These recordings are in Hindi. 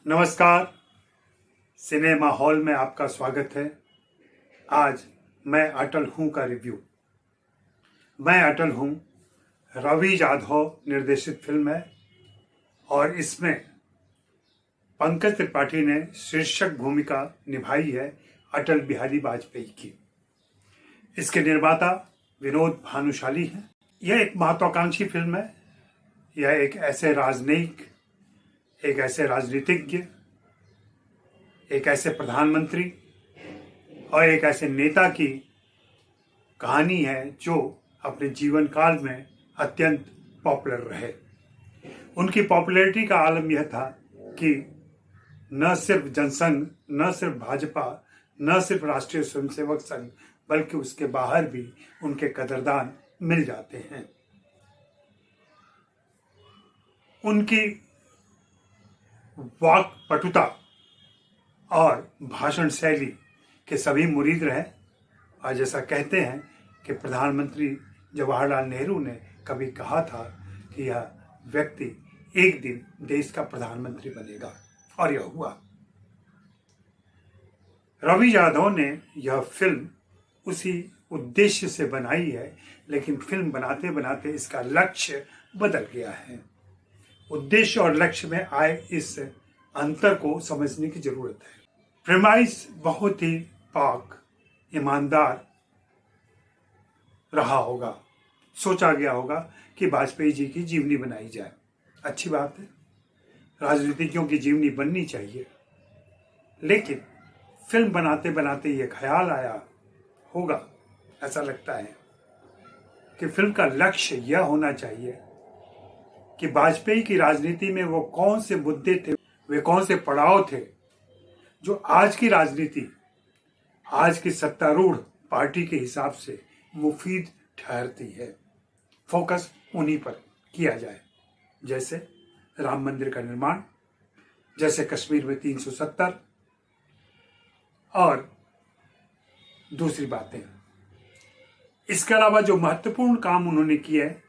नमस्कार। सिनेमा हॉल में आपका स्वागत है। आज मैं अटल हूँ का रिव्यू। मैं अटल हूँ रवि जाधव निर्देशित फिल्म है और इसमें पंकज त्रिपाठी ने शीर्षक भूमिका निभाई है अटल बिहारी वाजपेयी की। इसके निर्माता विनोद भानुशाली हैं। यह एक महत्वाकांक्षी फिल्म है। यह एक ऐसे राजनयिक, एक ऐसे राजनीतिज्ञ, एक ऐसे प्रधानमंत्री और एक ऐसे नेता की कहानी है जो अपने जीवन काल में अत्यंत पॉपुलर रहे। उनकी पॉपुलैरिटी का आलम यह था कि न सिर्फ जनसंघ, न सिर्फ भाजपा, न सिर्फ राष्ट्रीय स्वयंसेवक संघ, बल्कि उसके बाहर भी उनके कदरदान मिल जाते हैं। उनकी वाक पटुता और भाषण शैली के सभी मुरीद रहे। और जैसा कहते हैं कि प्रधानमंत्री जवाहरलाल नेहरू ने कभी कहा था कि यह व्यक्ति एक दिन देश का प्रधानमंत्री बनेगा, और यह हुआ। रवि यादव ने यह फिल्म उसी उद्देश्य से बनाई है, लेकिन फिल्म बनाते बनाते इसका लक्ष्य बदल गया है। उद्देश्य और लक्ष्य में आए इस अंतर को समझने की जरूरत है। प्रेमाइस बहुत ही पाक, ईमानदार रहा होगा। सोचा गया होगा कि वाजपेयी जी की जीवनी बनाई जाए। अच्छी बात है, राजनीतिज्ञों की जीवनी बननी चाहिए। लेकिन फिल्म बनाते बनाते ये ख्याल आया होगा, ऐसा लगता है कि फिल्म का लक्ष्य यह होना चाहिए कि वाजपेयी की राजनीति में वो कौन से मुद्दे थे, वे कौन से पड़ाव थे जो आज की राजनीति, आज की सत्तारूढ़ पार्टी के हिसाब से मुफीद ठहरती है। फोकस उन्हीं पर किया जाए, जैसे राम मंदिर का निर्माण, जैसे कश्मीर में 370 और दूसरी बातें। इसके अलावा जो महत्वपूर्ण काम उन्होंने किया है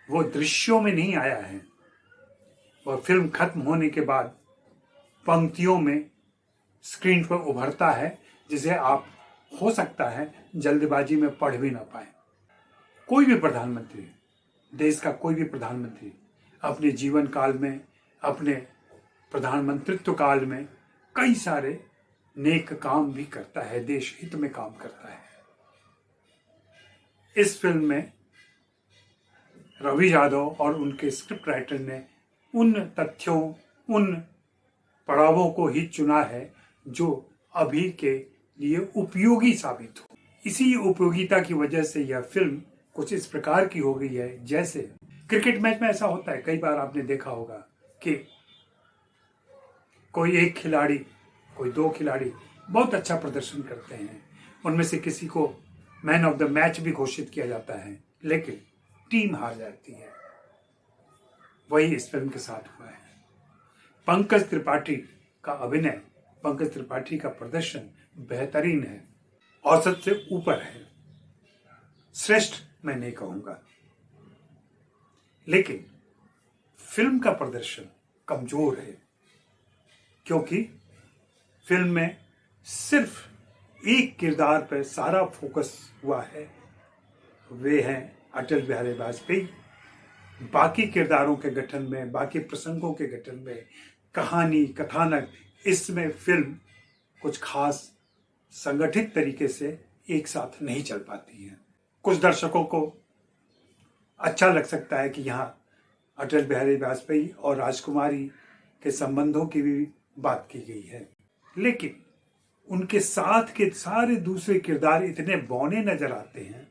वो दृश्यों में नहीं आया है। वह फिल्म खत्म होने के बाद पंक्तियों में स्क्रीन पर उभरता है, जिसे आप हो सकता है जल्दबाजी में पढ़ भी ना पाए। कोई भी प्रधानमंत्री, देश का कोई भी प्रधानमंत्री अपने जीवन काल में, अपने प्रधानमंत्रित्व काल में कई सारे नेक काम भी करता है, देश हित में काम करता है। इस फिल्म में रवि यादव और उनके स्क्रिप्ट राइटर ने उन तथ्यों, उन पड़ावों को ही चुना है जो अभी के लिए उपयोगी साबित हो। इसी उपयोगिता की वजह से यह फिल्म कुछ इस प्रकार की हो गई है, जैसे क्रिकेट मैच में ऐसा होता है, कई बार आपने देखा होगा कि कोई एक खिलाड़ी, कोई दो खिलाड़ी बहुत अच्छा प्रदर्शन करते हैं, उनमें से किसी को मैन ऑफ द मैच भी घोषित किया जाता है, लेकिन टीम हार जाती है। वही इस फिल्म के साथ हुआ है। पंकज त्रिपाठी का अभिनय, पंकज त्रिपाठी का प्रदर्शन बेहतरीन है, औसत से ऊपर है। श्रेष्ठ मैं नहीं कहूंगा, लेकिन फिल्म का प्रदर्शन कमजोर है, क्योंकि फिल्म में सिर्फ एक किरदार पर सारा फोकस हुआ है, वे हैं अटल बिहारी वाजपेयी। बाकी किरदारों के गठन में, बाकी प्रसंगों के गठन में, कहानी, कथानक, इसमें फिल्म कुछ खास संगठित तरीके से एक साथ नहीं चल पाती है। कुछ दर्शकों को अच्छा लग सकता है कि यहाँ अटल बिहारी वाजपेयी और राजकुमारी के संबंधों की भी बात की गई है, लेकिन उनके साथ के सारे दूसरे किरदार इतने बौने नजर आते हैं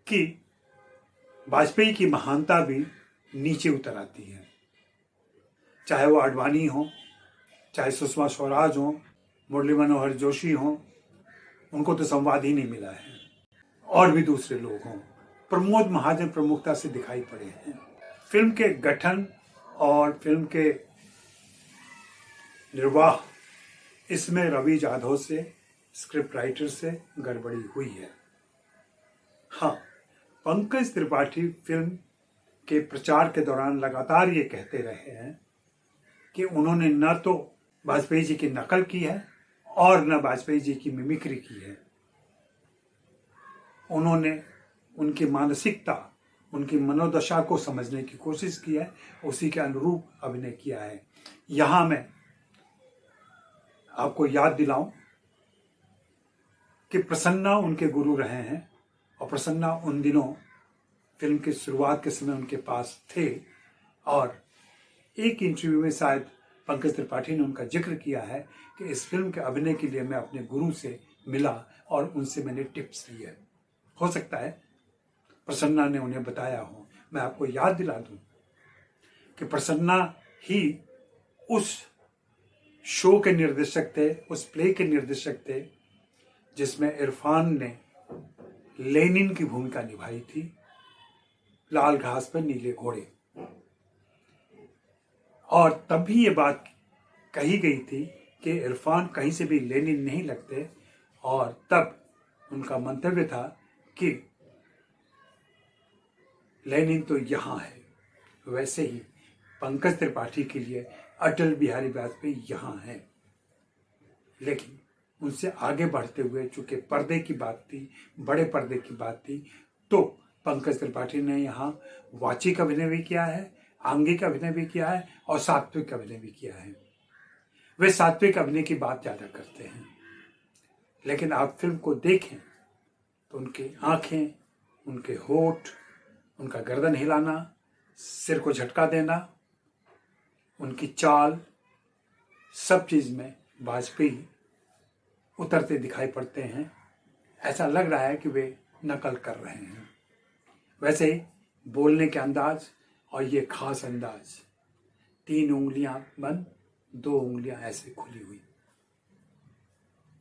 कि वाजपेयी की महानता भी नीचे उतर आती है। चाहे वो आडवाणी हो, चाहे सुषमा स्वराज हो, मुरली मनोहर जोशी हो, उनको तो संवाद ही नहीं मिला है, और भी दूसरे लोग हों। प्रमोद महाजन प्रमुखता से दिखाई पड़े हैं। फिल्म के गठन और फिल्म के निर्वाह, इसमें रवि यादव से, स्क्रिप्ट राइटर से गड़बड़ी हुई है। हाँ, पंकज त्रिपाठी फिल्म के प्रचार के दौरान लगातार ये कहते रहे हैं कि उन्होंने न तो वाजपेयी जी की नकल की है और न वाजपेयी जी की मिमिक्री की है। उन्होंने उनकी मानसिकता, उनकी मनोदशा को समझने की कोशिश की है, उसी के अनुरूप अभिनय किया है। यहां मैं आपको याद दिलाऊं कि प्रसन्ना उनके गुरु रहे हैं और प्रसन्ना उन दिनों फिल्म की शुरुआत के समय उनके पास थे और एक इंटरव्यू में शायद पंकज त्रिपाठी ने उनका जिक्र किया है कि इस फिल्म के अभिनय के लिए मैं अपने गुरु से मिला और उनसे मैंने टिप्स ली है। हो सकता है प्रसन्ना ने उन्हें बताया हो। मैं आपको याद दिला दूं कि प्रसन्ना ही उस शो के निर्देशक थे, उस प्ले के निर्देशक थे जिसमें इरफान ने लेनिन की भूमिका निभाई थी, लाल घास पर नीले घोड़े। और तब भी ये बात कही गई थी कि इरफान कहीं से भी लेनिन नहीं लगते और तब उनका मंतव्य था कि लेनिन तो यहाँ है। वैसे ही पंकज त्रिपाठी के लिए अटल बिहारी वाजपेयी यहाँ है। लेकिन उनसे आगे बढ़ते हुए चूंकि पर्दे की बात थी, बड़े पर्दे की बात थी, तो पंकज त्रिपाठी ने यहाँ वाचिक अभिनय भी किया है, आंगिक अभिनय भी किया है और सात्विक अभिनय भी किया है। वे सात्विक अभिनय की बात ज्यादा करते हैं, लेकिन आप फिल्म को देखें तो उनकी आंखें, उनके होठ, उनका गर्दन हिलाना, सिर को झटका देना, उनकी चाल, सब चीज में वाजपेयी उतरते दिखाई पड़ते हैं। ऐसा लग रहा है कि वे नकल कर रहे हैं। वैसे ही बोलने के अंदाज और ये खास अंदाज, 3 उंगलियां बंद, 2 उंगलियां ऐसे खुली हुई।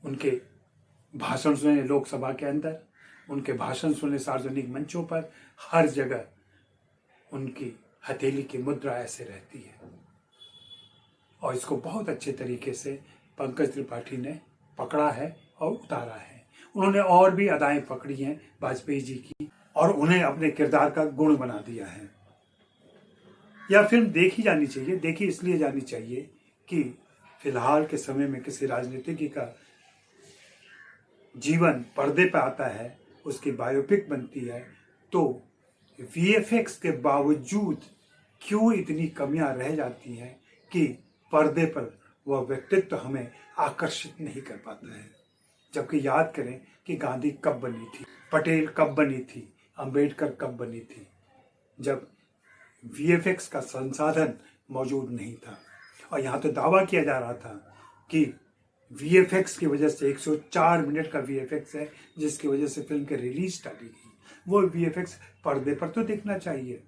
उनके भाषण सुने लोकसभा के अंदर, उनके भाषण सुने सार्वजनिक मंचों पर, हर जगह उनकी हथेली की मुद्रा ऐसे रहती है और इसको बहुत अच्छे तरीके से पंकज त्रिपाठी ने पकड़ा है और उतारा है। उन्होंने और भी अदाएं पकड़ी हैं वाजपेयी जी की और उन्हें अपने किरदार का गुण बना दिया है। यह फिल्म देखी जानी चाहिए। देखी इसलिए जानी चाहिए कि फिलहाल के समय में किसी राजनीतिज्ञ का जीवन पर्दे पर आता है, उसकी बायोपिक बनती है, तो वीएफएक्स के बावजूद क्यों इतनी कमियां रह जाती हैं कि पर्दे पर वह व्यक्तित्व हमें आकर्षित नहीं कर पाता है। जबकि याद करें कि गांधी कब बनी थी, पटेल कब बनी थी, अंबेडकर कब बनी थी, जब वीएफएक्स का संसाधन मौजूद नहीं था। और यहाँ तो दावा किया जा रहा था कि वीएफएक्स की वजह से 104 मिनट का वीएफएक्स है जिसकी वजह से फिल्म की रिलीज टाली गई। वो वीएफएक्स पर्दे पर तो देखना चाहिए।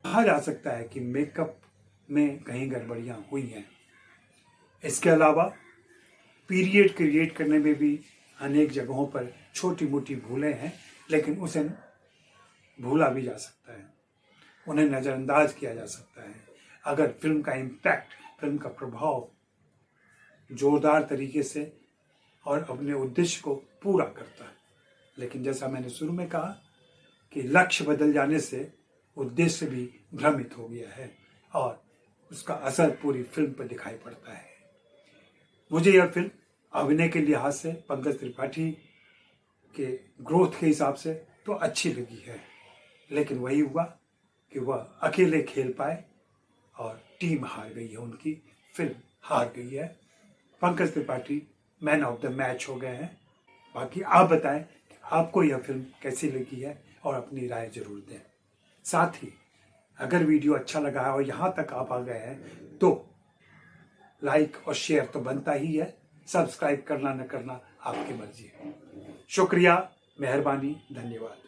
कहा जा सकता है कि मेकअप में कहीं गड़बड़ियां हुई हैं। इसके अलावा पीरियड क्रिएट करने में भी अनेक जगहों पर छोटी मोटी भूलें हैं, लेकिन उसे भूला भी जा सकता है, उन्हें नज़रअंदाज किया जा सकता है अगर फिल्म का इम्पैक्ट, फिल्म का प्रभाव जोरदार तरीके से और अपने उद्देश्य को पूरा करता है। लेकिन जैसा मैंने शुरू में कहा कि लक्ष्य बदल जाने से उद्देश्य भी भ्रमित हो गया है और उसका असर पूरी फिल्म पर दिखाई पड़ता है। मुझे यह फिल्म अभिनय के लिहाज से, पंकज त्रिपाठी के ग्रोथ के हिसाब से तो अच्छी लगी है, लेकिन वही हुआ कि वह अकेले खेल पाए और टीम हार गई है, उनकी फिल्म हार गई है। Pankaj Tripathi man of the match हो गए हैं। बाकी आप बताएं कि आपको यह फिल्म कैसी लगी है और अपनी राय जरूर दें। साथ ही अगर वीडियो अच्छा लगा है और यहाँ तक आप आ गए हैं तो लाइक और शेयर तो बनता ही है, सब्सक्राइब करना न करना आपकी मर्जी है। शुक्रिया, मेहरबानी, धन्यवाद।